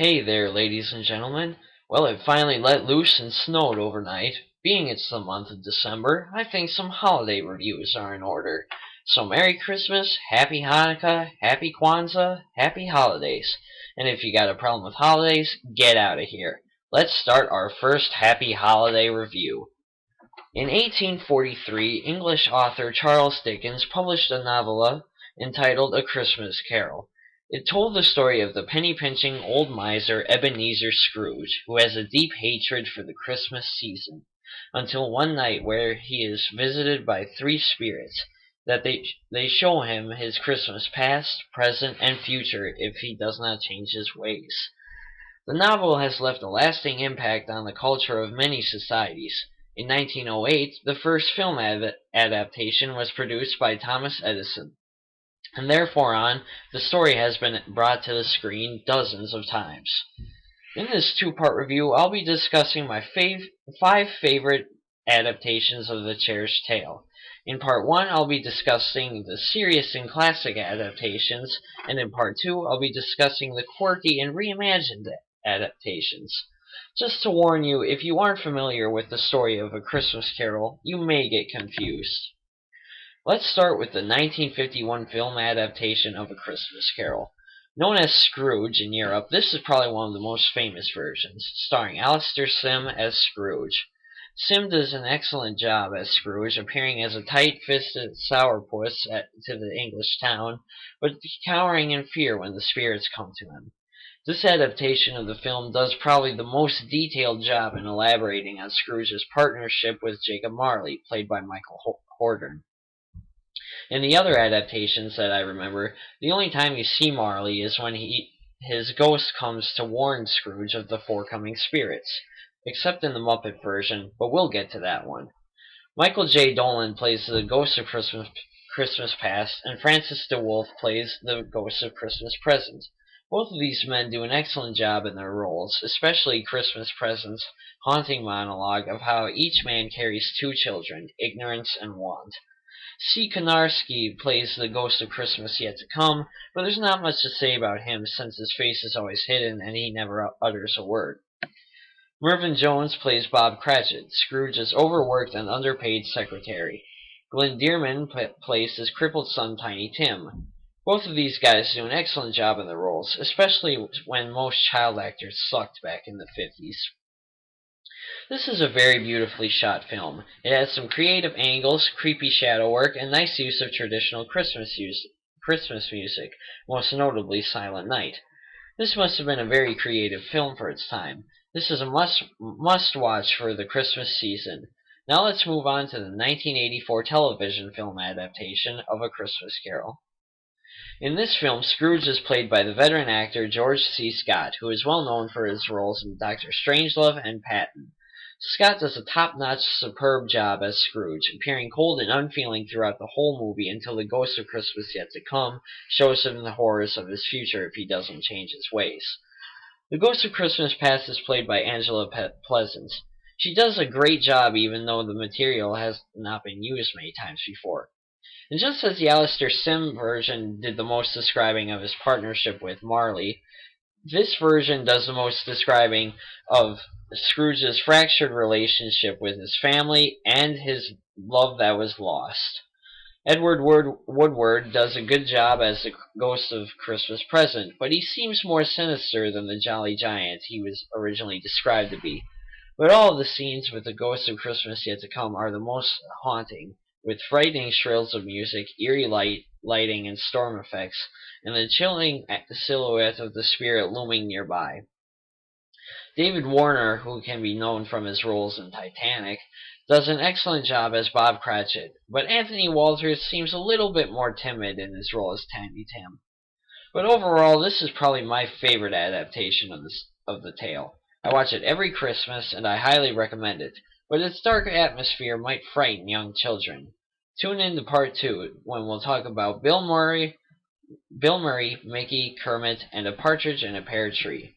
Hey there, ladies and gentlemen. Well, it finally let loose and snowed overnight. Being it's the month of December, I think some holiday reviews are in order. So Merry Christmas, Happy Hanukkah, Happy Kwanzaa, Happy Holidays. And if you got a problem with holidays, get out of here. Let's start our first Happy Holiday review. In 1843, English author Charles Dickens published a novella entitled A Christmas Carol. It told the story of the penny-pinching old miser Ebenezer Scrooge, who has a deep hatred for the Christmas season, until one night where he is visited by three spirits, that they show him his Christmas past, present, and future if he does not change his ways. The novel has left a lasting impact on the culture of many societies. In 1908, the first film adaptation was produced by Thomas Edison, and therefore on, the story has been brought to the screen dozens of times. In this two-part review, I'll be discussing my five favorite adaptations of The Cherished Tale. In part 1, I'll be discussing the serious and classic adaptations, and in part 2, I'll be discussing the quirky and reimagined adaptations. Just to warn you, if you aren't familiar with the story of A Christmas Carol, you may get confused. Let's start with the 1951 film adaptation of A Christmas Carol. Known as Scrooge in Europe, this is probably one of the most famous versions, starring Alastair Sim as Scrooge. Sim does an excellent job as Scrooge, appearing as a tight-fisted sourpuss to the English town, but cowering in fear when the spirits come to him. This adaptation of the film does probably the most detailed job in elaborating on Scrooge's partnership with Jacob Marley, played by Michael Hordern. In the other adaptations that I remember, the only time you see Marley is when his ghost comes to warn Scrooge of the forthcoming spirits, except in the Muppet version, but we'll get to that one. Michael J. Dolan plays the Ghost of Christmas Past, and Francis DeWolf plays the Ghost of Christmas Present. Both of these men do an excellent job in their roles, especially Christmas Present's haunting monologue of how each man carries two children, ignorance and want. C. Konarski plays the Ghost of Christmas Yet to Come, but there's not much to say about him since his face is always hidden and he never utters a word. Mervyn Jones plays Bob Cratchit, Scrooge's overworked and underpaid secretary. Glenn Dearman plays his crippled son Tiny Tim. Both of these guys do an excellent job in their roles, especially when most child actors sucked back in the 50s. This is a very beautifully shot film. It has some creative angles, creepy shadow work, and nice use of traditional Christmas music, most notably Silent Night. This must have been a very creative film for its time. This is a must-watch for the Christmas season. Now let's move on to the 1984 television film adaptation of A Christmas Carol. In this film, Scrooge is played by the veteran actor George C. Scott, who is well known for his roles in Dr. Strangelove and Patton. Scott does a top-notch, superb job as Scrooge, appearing cold and unfeeling throughout the whole movie until the Ghost of Christmas Yet to Come shows him the horrors of his future if he doesn't change his ways. The Ghost of Christmas Past is played by Angela Pleasant. She does a great job even though the material has not been used many times before. And just as the Alastair Sim version did the most describing of his partnership with Marley, this version does the most describing of Scrooge's fractured relationship with his family and his love that was lost. Edward Woodward does a good job as the Ghost of Christmas Present, but he seems more sinister than the Jolly Giant he was originally described to be. But all of the scenes with the Ghost of Christmas Yet to Come are the most haunting, with frightening shrills of music, eerie lighting, and storm effects, and the chilling silhouette of the spirit looming nearby. David Warner, who can be known from his roles in Titanic, does an excellent job as Bob Cratchit, but Anthony Walters seems a little bit more timid in his role as Tiny Tim. But overall, this is probably my favorite adaptation of the tale. I watch it every Christmas, and I highly recommend it, but its dark atmosphere might frighten young children. Tune in to part 2, when we'll talk about Bill Murray, Mickey, Kermit, and a partridge in a pear tree.